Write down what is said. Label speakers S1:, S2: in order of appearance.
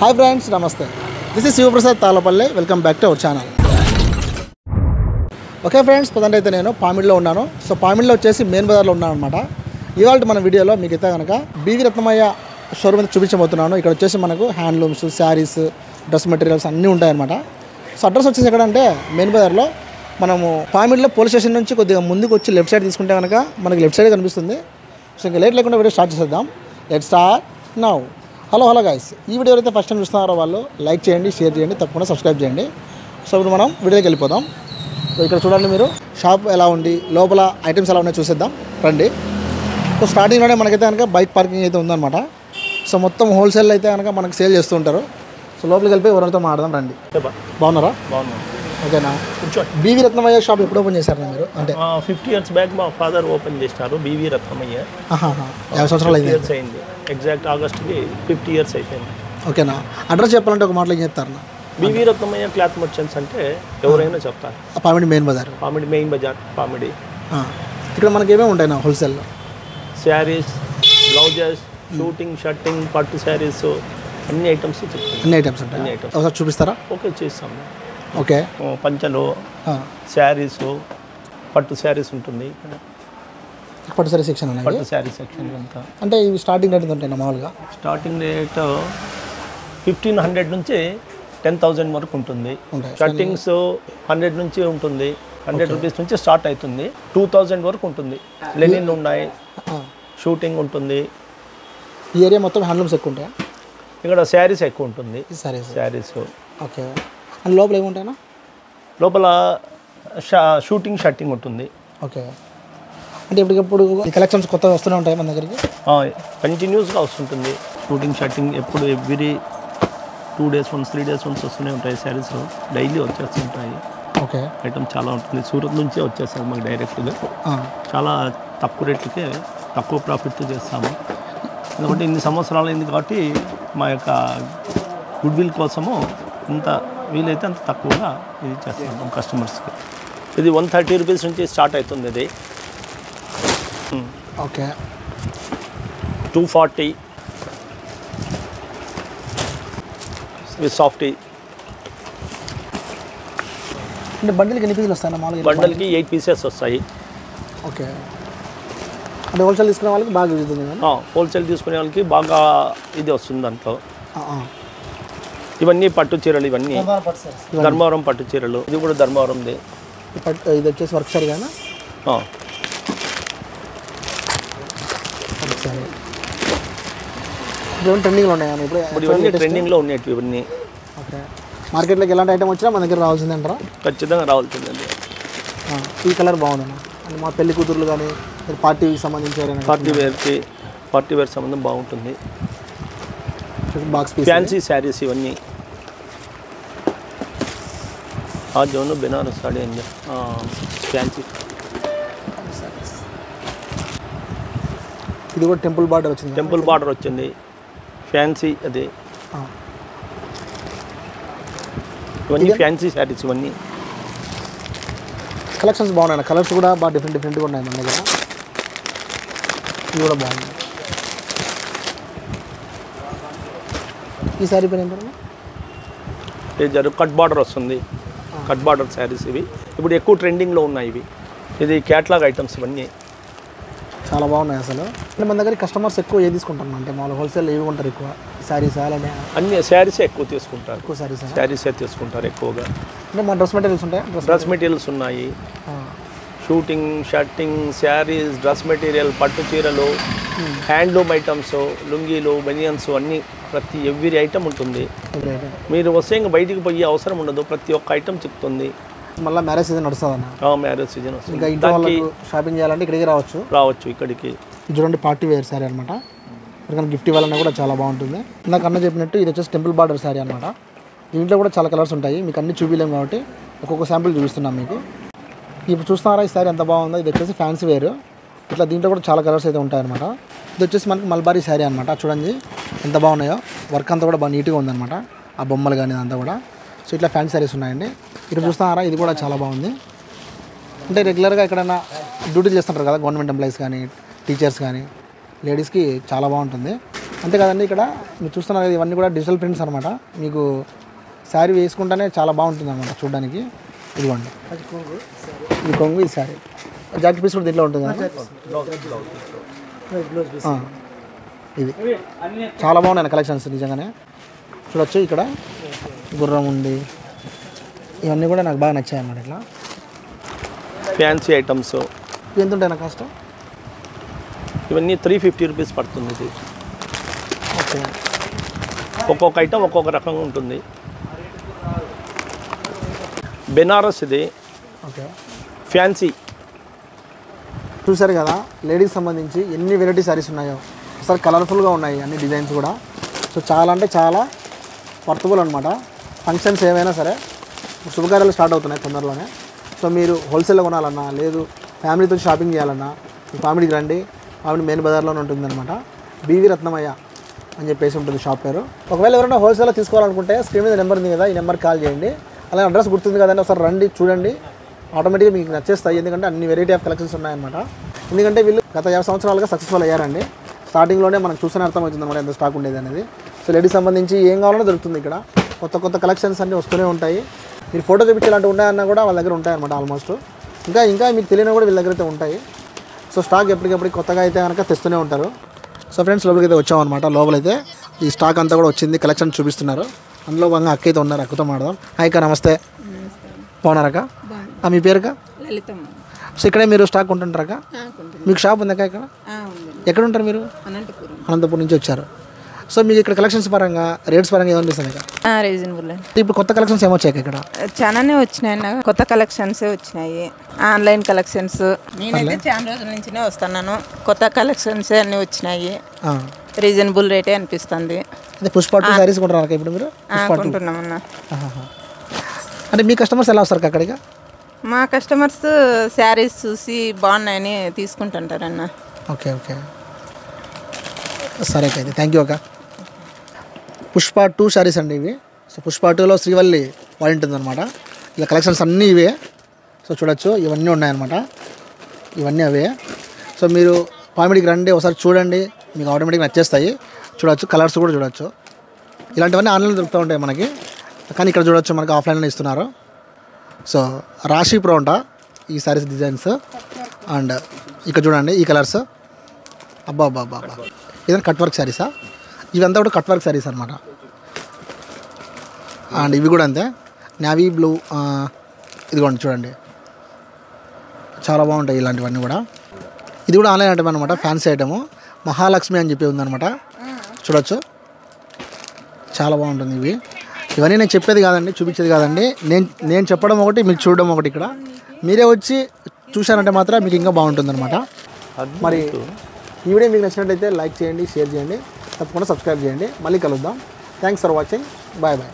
S1: Hi friends, నమస్తే. This is Shivaprasad Talapalli. Welcome back to our channel. Okay friends, present అయితే నేను పామిడిలో ఉన్నాను. సో పామిడిలో వచ్చేసి మెయిన్ బజార్లో ఉన్నాను అనమాట. ఇవాళ మన వీడియోలో మీకు అయితే కనుక బీవీ రత్నమయ్య షోరూమ్ అయితే చూపించబోతున్నాను. ఇక్కడ వచ్చేసి మనకు హ్యాండ్లూమ్స్, శారీస్, డ్రెస్ మెటీరియల్స్ అన్నీ ఉంటాయన్నమాట. సో అడ్రస్ వచ్చేసి ఎక్కడంటే మెయిన్ బజార్లో మనము పామిడిలో పోలీస్ స్టేషన్ నుంచి కొద్దిగా ముందుకు వచ్చి లెఫ్ట్ సైడ్ తీసుకుంటే కనుక మనకి లెఫ్ట్ సైడ్ కనిపిస్తుంది. సో ఇంకా లేట్ లేకుండా వీడియో స్టార్ట్ చేసేద్దాం. Let's start now. Hello guys, ఈ వీడియో అయితే ఫస్ట్ టైం చూస్తున్నారో వాళ్ళు లైక్ చేయండి, షేర్ చేయండి, తప్పకుండా సబ్స్క్రైబ్ చేయండి. సో ఇప్పుడు మనం వీడియోకి వెళ్ళిపోదాం. సో ఇక్కడ చూడండి మీరు, షాప్ ఎలా ఉంది, లోపల ఐటమ్స్ ఎలా ఉన్నాయో చూసేద్దాం రండి. సో స్టార్టింగ్లోనే మనకైతే కనుక బైక్ పార్కింగ్ అయితే ఉందన్నమాట. సో మొత్తం హోల్సేల్ అయితే కనుక మనకు సేల్ చేస్తూ ఉంటారు. సో లోపలికి వెళ్ళిపోయి ఎవరితో మాట్లాడదాం రండి. బాగున్నారా?
S2: బాగున్నాం.
S1: ఓకేనా? బీవీ రత్నమయ్య షాప్ ఎప్పుడు ఓపెన్ చేశారు మీరు? అంటే
S2: 50 years బ్యాక్ మా ఫాదర్ ఓపెన్ చేసినారు బీవీ రత్నమయ్య.
S1: 50 సంవత్సరాలు
S2: ఇయర్స్ అయింది. ఎగ్జాక్ట్ ఆగస్ట్కి 50 years అయిపోయింది.
S1: ఓకేనా? అడ్రస్ చెప్పాలంటే ఒక మాటలో ఏం చెప్తారు?
S2: బీవీ రత్నమయ్య క్లాత్ మర్చెంట్స్ అంటే ఎవరైనా చెప్తారు.
S1: పామిడి మెయిన్ బజార్.
S2: పామిడి మెయిన్ బజార్ పామిడి.
S1: ఇక్కడ మనకి ఏమేమి ఉంటాయి నా హోల్సేల్లో?
S2: శారీస్, బ్లౌజెస్, షూటింగ్, షర్టింగ్, పట్టు శారీస్, అన్ని ఐటమ్స్ చెప్తాను.
S1: అన్ని ఐటమ్స్ ఉంటాయి.
S2: అన్ని ఐటమ్స్
S1: ఒకసారి చూపిస్తారా?
S2: ఓకే, చేస్తాము.
S1: ఓకే.
S2: పంచలు, శారీస్, పట్టు శారీస్ ఉంటుంది.
S1: పట్టు శారీ సెక్షన్ ఉన్నాయి.
S2: పట్టు శారీ సెక్షన్ అంతా.
S1: అంటే ఇవి స్టార్టింగ్ రేట్ ఉంటాయి మామూలుగా?
S2: స్టార్టింగ్ రేట్ 1500 నుంచి 10,000 వరకు ఉంటుంది. షర్టింగ్స్ 100 నుంచి ఉంటుంది. 100 రూపీస్ నుంచి స్టార్ట్ అవుతుంది. 2000 వరకు ఉంటుంది. లెనిన్ ఉన్నాయి, షూటింగ్ ఉంటుంది.
S1: ఈ ఏరియా మొత్తం హ్యాండ్లూమ్స్ ఎక్కువ ఉంటాయా?
S2: ఇక్కడ శారీస్ ఎక్కువ ఉంటుంది. శారీస్.
S1: ఓకే. అండ్ లోపల ఏముంటాయన్నా?
S2: లోపల షూటింగ్, షర్టింగ్ ఉంటుంది.
S1: ఓకే. అంటే ఇప్పటికప్పుడు కలెక్షన్స్ కొత్తగా వస్తూనే ఉంటాయి మన దగ్గరికి?
S2: కంటిన్యూస్గా వస్తుంటుంది. షూటింగ్, షర్టింగ్ ఎప్పుడు every 2 days once, 3 days once వస్తూనే ఉంటాయి. శారీస్ డైలీ వచ్చేస్తుంటాయి.
S1: ఓకే.
S2: ఐటమ్ చాలా ఉంటుంది. సూరత్ నుంచే వచ్చేస్తారు మాకు డైరెక్ట్గా. చాలా తక్కువ రేట్లకే తక్కువ ప్రాఫిట్తో చేస్తాము. ఎందుకంటే ఇన్ని సంవత్సరాలు అయింది కాబట్టి మా యొక్క గుడ్ విల్ కోసము ఇంత వీలైతే అంత తక్కువగా ఇది చేస్తాము కస్టమర్స్కి. ఇది 130 రూపీస్ నుంచి స్టార్ట్ అవుతుంది. ఇది
S1: ఓకే.
S2: 240 with softy.
S1: అంటే బండిల్కి ఎన్ని పీసులు వస్తాయి మామూలుగా?
S2: బండల్కి 8 pieces వస్తాయి.
S1: ఓకే. అంటే హోల్సేల్ తీసుకునే వాళ్ళకి బాగా యూజ్ అవుతుంది.
S2: హోల్సేల్ తీసుకునే వాళ్ళకి బాగా ఇది వస్తుంది దాంట్లో. ఇవన్నీ పట్టు చీరలు, ఇవన్నీ ధర్మవరం పట్టు చీరలు. ఇది కూడా ధర్మవరంది.
S1: ఇది వచ్చేసి వర్క్ సారీ కానీ ఇప్పుడు ట్రెండింగ్లో ఉన్నాయి.
S2: ఇప్పుడు ఇవన్నీ ట్రెండింగ్లో ఉన్నాయి ఇవన్నీ.
S1: ఓకే. మార్కెట్లోకి ఎలాంటి ఐటమ్ వచ్చినా మన దగ్గర రావాల్సిందే అంటారా?
S2: ఖచ్చితంగా రావాల్సిందండి.
S1: ఈ కలర్ బాగుందన్న. అంటే మా పెళ్లి కూతుర్లు కానీ పార్టీకి సంబంధించి
S2: పార్టీ వేర్ సంబంధం బాగుంటుంది.
S1: బాక్స్ పీస్,
S2: ఫ్యాన్సీ శారీస్ ఇవన్నీ. జోను బెనారస్ సాడీ అండి. ఫ్యాన్సీ.
S1: ఇది కూడా టెంపుల్ బార్డర్ వచ్చింది.
S2: టెంపుల్ బార్డర్ వచ్చింది. ఫ్యాన్సీ అది. ఇవన్నీ ఫ్యాన్సీ శారీస్. ఇవన్నీ
S1: కలెక్షన్స్ బాగున్నాయి. కలర్స్ కూడా బాగా డిఫరెంట్గా ఉన్నాయి మన దగ్గర. ఇది కూడా బాగుంది. ఈ శారీ పైన
S2: ఇది కట్ బార్డర్ వస్తుంది. కట్ బార్డర్ శారీస్ ఇవి ఇప్పుడు ఎక్కువ ట్రెండింగ్లో ఉన్నాయి. ఇవి ఇది క్యాట్లాగ్ ఐటమ్స్. ఇవన్నీ
S1: చాలా బాగున్నాయి అసలు. అంటే మన దగ్గర కస్టమర్స్ ఎక్కువ ఏది తీసుకుంటారు? అంటే మామూలు హోల్సేల్ ఏవి కొంటారు ఎక్కువ? శారీస్ అలానే
S2: అన్ని శారీసే ఎక్కువ తీసుకుంటారు.
S1: ఎక్కువ
S2: శారీసే తీసుకుంటారు ఎక్కువగా.
S1: అంటే మన డ్రెస్ మెటీరియల్స్ ఉంటాయి.
S2: డ్రెస్ మెటీరియల్స్ ఉన్నాయి. Shooting, shirting, saris, dress material, పట్టు చీరలు, హ్యాండ్లూమ్ ఐటమ్స్, లుంగీలు, బనియన్స్ అన్నీ ప్రతి ఎవ్రీ ఐటమ్ ఉంటుంది. మీరు వస్తే ఇంకా బయటికి పోయే అవసరం ఉండదు. ప్రతి ఒక్క ఐటమ్ చెప్తుంది.
S1: మళ్ళీ మ్యారేజ్ సీజన్ నడుస్తుంది అన్న.
S2: మ్యారేజ్ సీజన్ వస్తుంది.
S1: ఇంకా ఇంట్లో వాళ్ళకి షాపింగ్ చేయాలంటే ఇక్కడికి రావచ్చు
S2: ఇక్కడికి.
S1: ఇది చూడండి, పార్టీ వేర్ శారీ అనమాట. ఇక్కడ గిఫ్ట్ ఇవ్వాలన్నా కూడా చాలా బాగుంటుంది. నాకు అన్న చెప్పినట్టు ఇది వచ్చేసి టెంపుల్ బార్డర్ శారీ అనమాట. దీంట్లో కూడా చాలా కలర్స్ ఉంటాయి. మీకు అన్ని చూపించలేము కాబట్టి ఒక్కొక్క శాంపుల్ చూపిస్తున్నాం మీకు. ఇప్పుడు చూస్తున్నారా ఈ శారీ ఎంత బాగుందో? ఇది వచ్చేసి ఫ్యాన్సీ వేర్. ఇట్లా దీంట్లో కూడా చాలా కలర్స్ అయితే ఉంటాయన్నమాట. ఇది వచ్చేసి మనకి మల్బారీ శారీ అనమాట. చూడండి ఎంత బాగున్నాయో. వర్క్ అంతా కూడా బాగా నీట్గా ఉందన్నమాట. ఆ బొమ్మలు కానీ అంతా కూడా. సో ఇట్లా ఫ్యాన్సీ శారీస్ ఉన్నాయండి. ఇక్కడ చూస్తున్నారా, ఇది కూడా చాలా బాగుంది. అంటే రెగ్యులర్గా ఎక్కడైనా డ్యూటీ చేస్తుంటారు కదా, గవర్నమెంట్ ఎంప్లాయీస్ కానీ, టీచర్స్ కానీ, లేడీస్కి చాలా బాగుంటుంది. అంతేకాదండి ఇక్కడ మీరు చూస్తున్నారు కదా ఇవన్నీ కూడా డిజిటల్ ప్రింట్స్ అనమాట. మీకు శారీ వేసుకుంటేనే చాలా బాగుంటుంది అనమాట చూడడానికి. ఇదిగోండి ఇది కొంగు, ఇది శారీ. జాకెట్ పీస్ కూడా దీంట్లో ఉంటుంది కదా. ఇది చాలా బాగున్నాయి కలెక్షన్స్ నిజంగానే. చూడొచ్చు ఇక్కడ గుర్రం ఉంది, ఇవన్నీ కూడా నాకు బాగా నచ్చాయి అన్నమాట. ఇట్లా
S2: ఫ్యాన్సీ ఐటమ్స్
S1: ఇవి ఎంత ఉంటాయి నా కాస్ట్?
S2: ఇవన్నీ 350 రూపీస్ పడుతుంది. ఇది
S1: ఓకే,
S2: ఒక్కొక్క ఐటమ్ ఒక్కొక్క రకంగా ఉంటుంది. బెనారస్ ఇది
S1: ఓకే.
S2: ఫ్యాన్సీ.
S1: చూసారు కదా లేడీస్ సంబంధించి ఎన్ని వెరైటీ శారీస్ ఉన్నాయో. అసలు కలర్ఫుల్గా ఉన్నాయి అన్ని డిజైన్స్ కూడా. సో చాలా అంటే చాలా వర్తబుల్ అనమాట. ఫంక్షన్స్ ఏమైనా సరే శుభకార్యాలు స్టార్ట్ అవుతున్నాయి తొందరలోనే. సో మీరు హోల్సేల్లో కొనాలన్నా లేదు ఫ్యామిలీతో షాపింగ్ చేయాలన్నా మీ ఫ్యామిలీకి రండి. ఫ్యామిలీ మెయిన్ బజార్లోనే ఉంటుందన్నమాట. బీవీ రత్నమయ్య అని చెప్పేసి ఉంటుంది షాప్ పేరు. ఒకవేళ ఎవరైనా హోల్సేల్లో తీసుకోవాలనుకుంటే స్క్రీన్ మీద నెంబర్ ఉంది కదా, ఈ నెంబర్కి కాల్ చేయండి. అలాగే అడ్రస్ గుర్తుంది కదండి, ఒకసారి రండి చూడండి, ఆటోమేటిక్గా మీకు నచ్చేస్తాయి. ఎందుకంటే అన్ని వెరైటీ ఆఫ్ కలెక్షన్స్ ఉన్నాయన్నమాట. ఎందుకంటే వీళ్ళు గత 50 సంవత్సరాలుగా సక్సెస్ఫుల్ అయ్యారండి. స్టార్టింగ్లోనే మనకు చూసిన అర్థమవుతుంది అన్నమాట ఎంత స్టాక్ ఉండేది అనేది. సో లేడీస్ సంబంధించి ఏం కావాలన్నా దొరుకుతుంది ఇక్కడ. కొత్త కొత్త కలెక్షన్స్ అన్నీ వస్తూనే ఉంటాయి. మీరు ఫోటో చూపించాలంటే ఉన్నాయన్నా కూడా వాళ్ళ దగ్గర ఉంటాయన్నమాట ఆల్మోస్ట్. ఇంకా మీకు తెలియని కూడా వీళ్ళ దగ్గర అయితే ఉంటాయి. సో స్టాక్ ఎప్పటికప్పుడు కొత్తగా అయితే కనుక తెస్తూనే ఉంటారు. సో ఫ్రెండ్స్ లోపలికి అయితే వచ్చామన్నమాట. లోపలైతే ఈ స్టాక్ అంతా కూడా వచ్చింది, కలెక్షన్ చూపిస్తున్నారు. అందులో భాగంగా అక్క అయితే ఉన్నారు, అక్కతో మాడదాం. హాయ్ అక్క, నమస్తే. బాగున్నారక్క? మీ పేరుక? సో ఇక్కడే మీరు స్టాక్ ఉంటుంటారక్క? మీకు షాప్ ఉందక్క ఇక్కడ? ఎక్కడ ఉంటారు మీరు? అనంతపురం నుంచి వచ్చారు. సో మీకు ఇక్కడ కలెక్షన్స్ పరంగా రేట్స్ పరంగా ఏమనిపిస్తుంది ఇక్కడ?
S3: రీజనబుల్.
S1: ఇప్పుడు కొత్త కలెక్షన్స్ ఏమొచ్చాయి ఇక్కడ?
S3: చాలానే వచ్చినాయి అన్న, కొత్త కలెక్షన్స్ వచ్చినాయి. ఆన్లైన్ కలెక్షన్స్ నేనైతే చాలా రోజుల నుంచినే వస్తున్నాను. కొత్త కలెక్షన్స్ అన్నీ వచ్చినాయి. రీజనబుల్ రేటే అనిపిస్తుంది.
S1: అదే పుష్ప 2 శారీస్ కొంటున్నారు ఇప్పుడు మీరు?
S3: కొంటున్నామన్నా.
S1: అంటే మీ కస్టమర్స్ ఎలా వస్తారు అక్కడికి?
S3: మా కస్టమర్స్ శారీస్ చూసి బాగున్నాయని తీసుకుంటుంటారన్న.
S1: ఓకే ఓకే, సరే అయితే థ్యాంక్ యూ అక్క. పుష్ప 2 శారీస్ అండి ఇవి. సో పుష్ప 2లో శ్రీవల్లి వాడి ఉంటుంది అనమాట. ఇలా కలెక్షన్స్ అన్నీ ఇవే. సో చూడొచ్చు ఇవన్నీ ఉన్నాయన్నమాట, ఇవన్నీ అవే. సో మీరు పామిడికి రండి, ఒకసారి చూడండి, మీకు ఆటోమేటిక్గా నచ్చేస్తాయి. చూడొచ్చు కలర్స్ కూడా చూడొచ్చు. ఇలాంటివన్నీ ఆన్లైన్లో దొరుకుతూ ఉంటాయి మనకి, కానీ ఇక్కడ చూడొచ్చు మనకి ఆఫ్లైన్లో ఇస్తున్నారు. సో రాశి ప్రోంట ఈ శారీస్ డిజైన్స్. అండ్ ఇక్కడ చూడండి ఈ కలర్స్. అబ్బా అబ్బా అబ్బా అబ్బా, ఇదంతా కట్ వర్క్ శారీసా? ఇవంతా కూడా కట్ వర్క్ శారీస్ అనమాట. అండ్ ఇవి కూడా అంతే, నావీ బ్లూ. ఇదిగోండి చూడండి, చాలా బాగుంటాయి ఇలాంటివన్నీ కూడా. ఇది కూడా ఆన్లైన్ ఐటమ్ అనమాట, ఫ్యాన్సీ ఐటము. మహాలక్ష్మి అని చెప్పి ఉందన్నమాట. చూడొచ్చు చాలా బాగుంటుంది. ఇవన్నీ నేను చెప్పేది కాదండి, చూపించేది కాదండి. నేను చెప్పడం ఒకటి, మీకు చూడడం ఒకటి. ఇక్కడ మీరే వచ్చి చూశారంటే మాత్రం మీకు ఇంకా బాగుంటుంది అనమాట. మరి ఈ వీడియో మీకు నచ్చినట్లయితే లైక్ చేయండి, షేర్ చేయండి, తప్పకుండా సబ్స్క్రైబ్ చేయండి. మళ్ళీ కలుద్దాం. Thanks for watching. Bye bye.